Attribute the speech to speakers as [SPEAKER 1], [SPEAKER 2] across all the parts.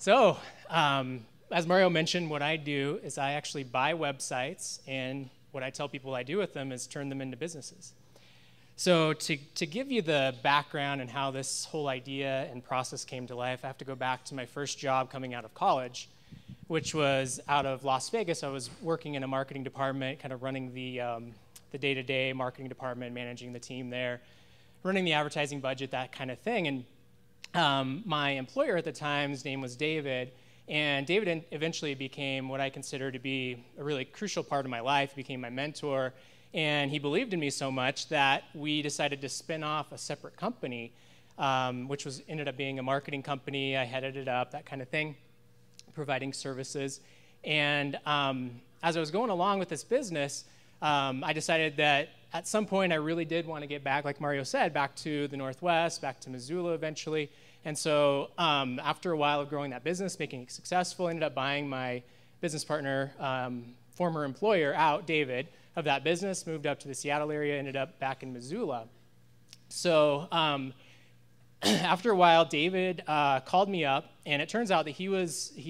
[SPEAKER 1] So, as Mario mentioned, what I do is I actually buy websites, and what I tell people I do with them is turn them into businesses. So to give you the background and how this whole idea and process came to life, I have to go back to my first job coming out of college, which was out of Las Vegas. I was working in a marketing department, kind of running the day-to-day marketing department, managing the team there, running the advertising budget, that kind of thing. And my employer at the time, his name was David, and David eventually became what I consider to be a really crucial part of my life, became my mentor, and he believed in me so much that we decided to spin off a separate company, which ended up being a marketing company. I headed it up, that kind of thing, providing services. And as I was going along with this business, I decided that at some point I really did want to get back, like Mario said, back to the Northwest, back to Missoula eventually. And so after a while of growing that business, making it successful, I ended up buying my business partner, former employer out, David, of that business, moved up to the Seattle area, ended up back in Missoula. So after a while, David called me up, and it turns out that he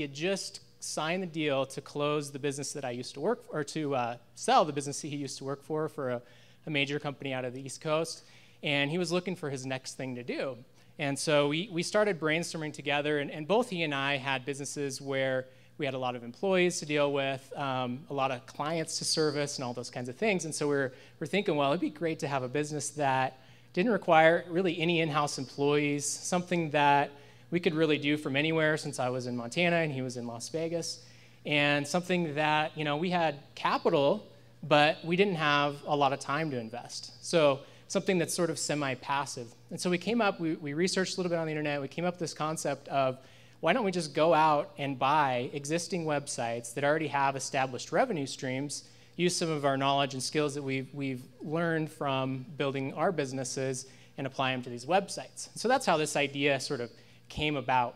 [SPEAKER 1] had just signed the deal to close the business that I used to work for, or to sell the business that he used to work for a major company out of the East Coast, and he was looking for his next thing to do. And so we started brainstorming together, and both he and I had businesses where we had a lot of employees to deal with, a lot of clients to service, and all those kinds of things. And so we're thinking, well, it'd be great to have a business that didn't require really any in-house employees, something that we could really do from anywhere, since I was in Montana and he was in Las Vegas, and something that, we had capital, but we didn't have a lot of time to invest. So something that's sort of semi-passive. And so we came up, we researched a little bit on the internet, we came up with this concept of, why don't we just go out and buy existing websites that already have established revenue streams, use some of our knowledge and skills that we've learned from building our businesses, and apply them to these websites. So that's how this idea sort of came about.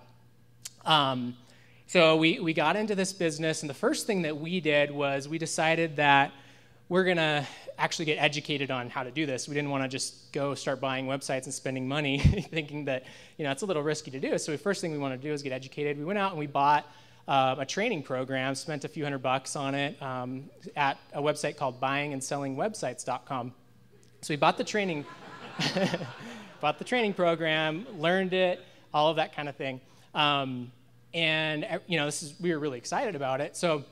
[SPEAKER 1] So we got into this business, and the first thing that we did was we decided that we're going to actually get educated on how to do this. We didn't want to just go start buying websites and spending money thinking that it's a little risky to do. So the first thing we want to do is get educated. We went out and we bought a training program, spent a few $100 on it at a website called buyingandsellingwebsites.com. So we bought the training, program, learned it, all of that kind of thing. We were really excited about it. So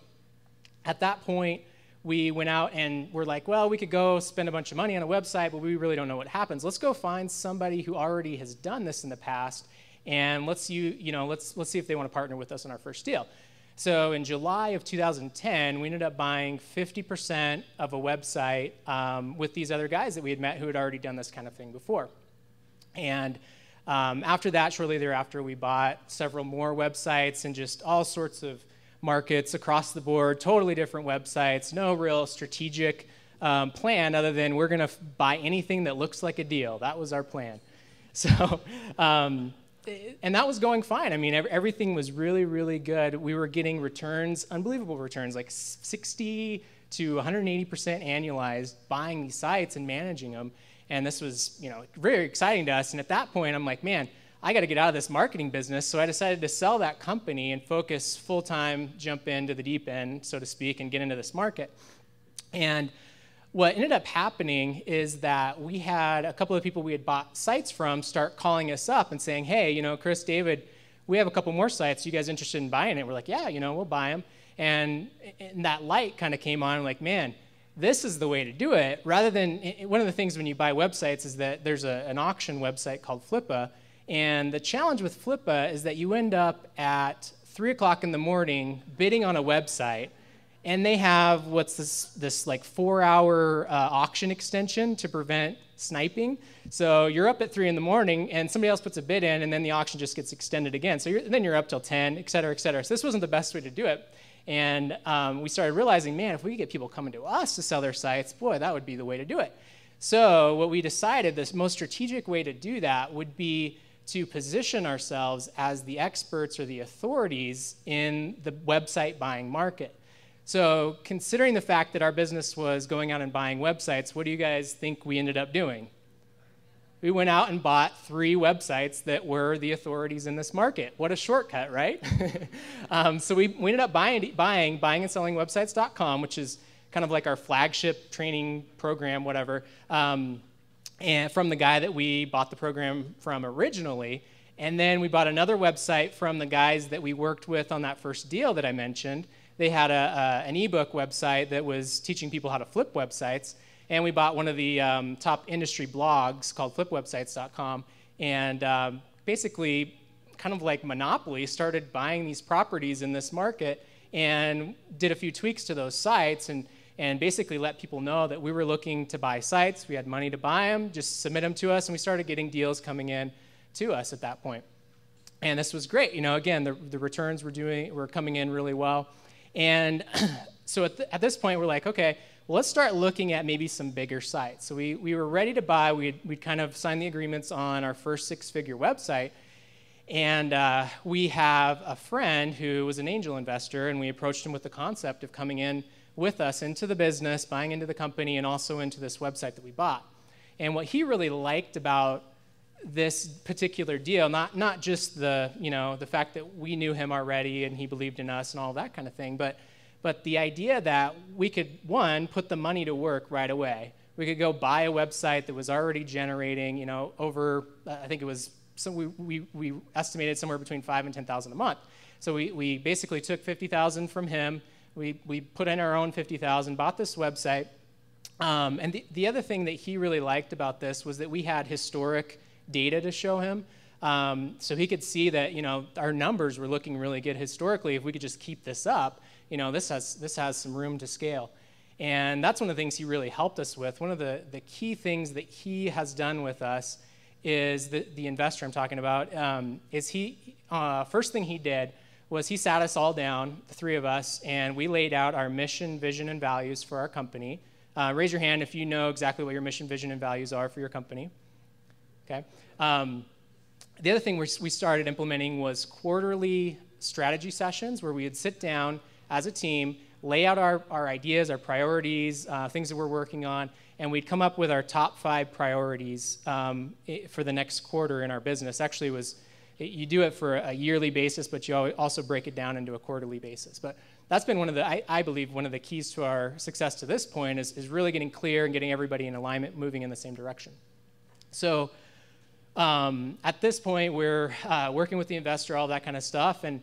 [SPEAKER 1] at that point, we went out and we're like, well, we could go spend a bunch of money on a website, but we really don't know what happens. Let's go find somebody who already has done this in the past, and let's see if they want to partner with us on our first deal. So in July of 2010, we ended up buying 50% of a website with these other guys that we had met who had already done this kind of thing before. And after that, shortly thereafter, we bought several more websites and just all sorts of markets across the board, totally different websites, no real strategic plan other than we're going to buy anything that looks like a deal. That was our plan. So, and that was going fine. I mean, everything was really, really good. We were getting returns, unbelievable returns, like 60 to 180% annualized buying these sites and managing them. And this was, very exciting to us. And at that point, I'm like, man, I got to get out of this marketing business. So I decided to sell that company and focus full-time, jump into the deep end, so to speak, and get into this market. And what ended up happening is that we had a couple of people we had bought sites from start calling us up and saying, hey, Chris, David, we have a couple more sites. You guys interested in buying it? We're like, yeah, we'll buy them. And that light kind of came on. I'm like, man, this is the way to do it. Rather than, one of the things when you buy websites is that there's an auction website called Flippa. And the challenge with Flippa is that you end up at 3 o'clock in the morning bidding on a website, and they have what's this like 4-hour auction extension to prevent sniping. So you're up at 3 in the morning, and somebody else puts a bid in, and then the auction just gets extended again. So then you're up till 10, et cetera, et cetera. So this wasn't the best way to do it. And we started realizing, man, if we could get people coming to us to sell their sites, boy, that would be the way to do it. So what we decided, the most strategic way to do that would be to position ourselves as the experts or the authorities in the website buying market. So considering the fact that our business was going out and buying websites, what do you guys think we ended up doing? we went out and bought 3 websites that were the authorities in this market. What a shortcut, right? So we ended up buying and selling websites.com, which is kind of like our flagship training program, whatever, and from the guy that we bought the program from originally. And then we bought another website from the guys that we worked with on that first deal that I mentioned. They had an ebook website that was teaching people how to flip websites. And we bought one of the top industry blogs called flipwebsites.com, and basically, kind of like Monopoly, started buying these properties in this market and did a few tweaks to those sites and basically let people know that we were looking to buy sites. We had money to buy them, just submit them to us, and we started getting deals coming in to us at that point. And this was great. You know, again, the returns were coming in really well. And so at this point, we're like, okay, well, let's start looking at maybe some bigger sites. So we were ready to buy. We'd kind of signed the agreements on our first 6-figure website. And we have a friend who was an angel investor, and we approached him with the concept of coming in with us into the business, buying into the company, and also into this website that we bought. And what he really liked about this particular deal, not just the fact that we knew him already and he believed in us and all that kind of thing, but the idea that we could, one, put the money to work right away. We could go buy a website that was already generating, over, I think it was, so we estimated somewhere between $5,000 and $10,000 a month. So we basically took $50,000 from him. We put in our own $50,000, bought this website. And the other thing that he really liked about this was that we had historic data to show him. So he could see that, our numbers were looking really good historically. If we could just keep this up, this has some room to scale. And that's one of the things he really helped us with. One of the key things that he has done with us is the investor I'm talking about, is first thing he did was he sat us all down, the 3 of us, and we laid out our mission, vision, and values for our company. Raise your hand if you know exactly what your mission, vision, and values are for your company. Okay. The other thing we started implementing was quarterly strategy sessions where we would sit down as a team, lay out our ideas, our priorities, things that we're working on, and we'd come up with our top 5 priorities for the next quarter in our business. Actually, you do it for a yearly basis, but you also break it down into a quarterly basis. But that's been I believe, one of the keys to our success to this point is really getting clear and getting everybody in alignment, moving in the same direction. So at this point, we're working with the investor, all that kind of stuff, and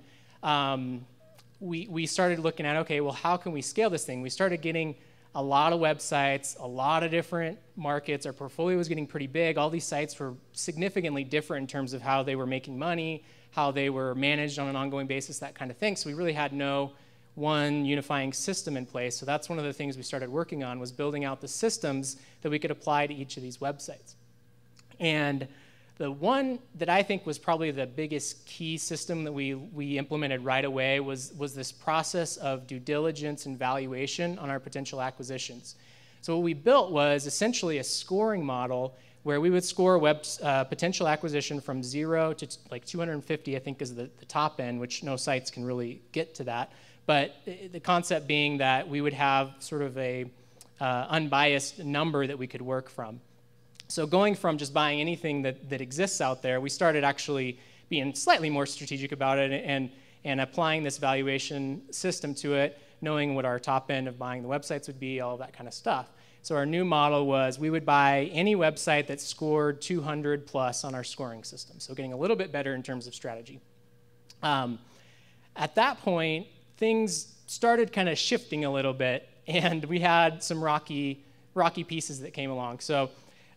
[SPEAKER 1] we started looking at, okay, well, how can we scale this thing? We started getting a lot of websites, a lot of different markets. Our portfolio was getting pretty big. All these sites were significantly different in terms of how they were making money, how they were managed on an ongoing basis, that kind of thing. So we really had no one unifying system in place. So that's one of the things we started working on, was building out the systems that we could apply to each of these websites. And the one that I think was probably the biggest key system that we implemented right away was this process of due diligence and valuation on our potential acquisitions. So what we built was essentially a scoring model where we would score a potential acquisition from 0 to like 250, I think is the top end, which no sites can really get to that. But the concept being that we would have sort of a unbiased number that we could work from. So going from just buying anything that exists out there, we started actually being slightly more strategic about it and applying this valuation system to it, knowing what our top end of buying the websites would be, all of that kind of stuff. So our new model was we would buy any website that scored 200 plus on our scoring system, so getting a little bit better in terms of strategy. At that point, things started kind of shifting a little bit, and we had some rocky pieces that came along. So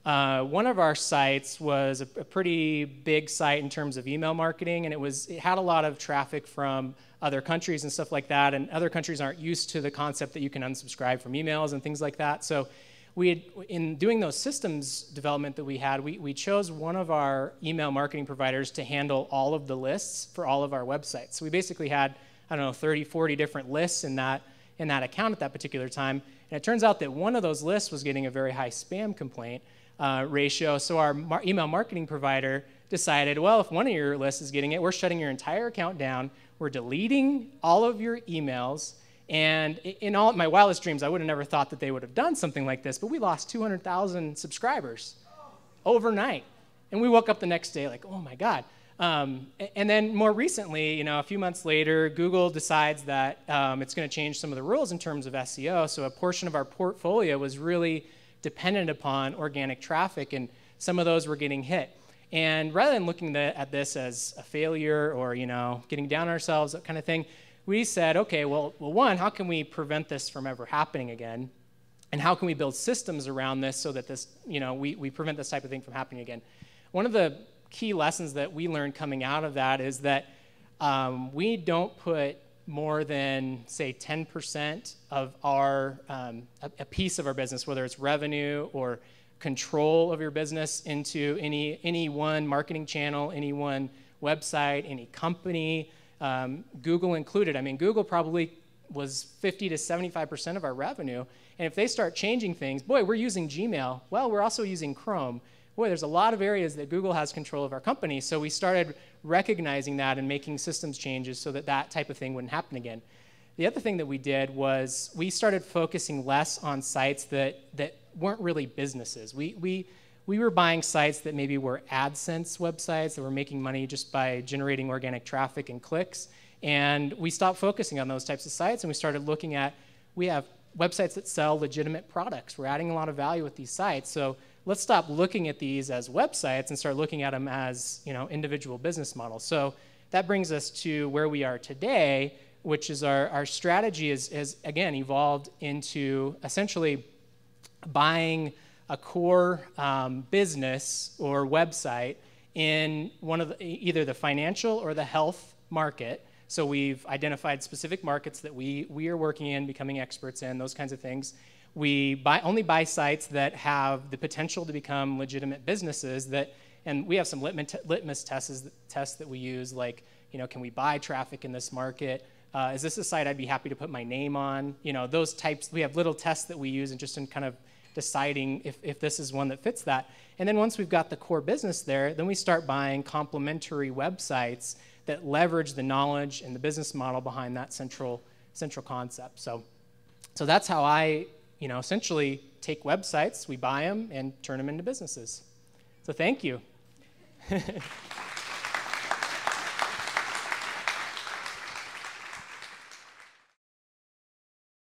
[SPEAKER 1] one of our sites was a pretty big site in terms of email marketing, and it had a lot of traffic from other countries and stuff like that, and other countries aren't used to the concept that you can unsubscribe from emails and things like that. So in doing those systems development that we had, we chose one of our email marketing providers to handle all of the lists for all of our websites. So we basically had, 30, 40 different lists in that account at that particular time, and it turns out that one of those lists was getting a very high spam complaint ratio. So our email marketing provider decided, well, if one of your lists is getting it, we're shutting your entire account down. We're deleting all of your emails. And in all my wildest dreams, I would have never thought that they would have done something like this, but we lost 200,000 subscribers overnight. And we woke up the next day like, oh my God. And then more recently, a few months later, Google decides that it's going to change some of the rules in terms of SEO. So a portion of our portfolio was really dependent upon organic traffic, and some of those were getting hit. And rather than looking at this as a failure or getting down on ourselves, that kind of thing, we said, okay, well, one, how can we prevent this from ever happening again? And how can we build systems around this so that this, we prevent this type of thing from happening again? One of the key lessons that we learned coming out of that is that we don't put more than, say, 10% of our, a piece of our business, whether it's revenue or control of your business, into any one marketing channel, any one website, any company, Google included. I mean, Google probably was 50 to 75% of our revenue. And if they start changing things, boy, we're using Gmail. Well, we're also using Chrome. Boy, there's a lot of areas that Google has control of our company. So we started recognizing that and making systems changes so that that type of thing wouldn't happen again. The other thing that we did was we started focusing less on sites that weren't really businesses. We were buying sites that maybe were AdSense websites that were making money just by generating organic traffic and clicks. And we stopped focusing on those types of sites, and we started looking at, we have websites that sell legitimate products. We're adding a lot of value with these sites. So let's stop looking at these as websites and start looking at them as individual business models. So that brings us to where we are today, which is our strategy is again evolved into essentially buying a core business or website in one of either the financial or the health market. So we've identified specific markets that we are working in, becoming experts in, those kinds of things. We only buy sites that have the potential to become legitimate businesses and we have some litmus tests that we use, like, can we buy traffic in this market? Is this a site I'd be happy to put my name on? Those types, we have little tests that we use and just in kind of deciding if this is one that fits that. And then once we've got the core business there, then we start buying complementary websites that leverage the knowledge and the business model behind that central concept. So that's how I essentially take websites, we buy them, and turn them into businesses. So thank you.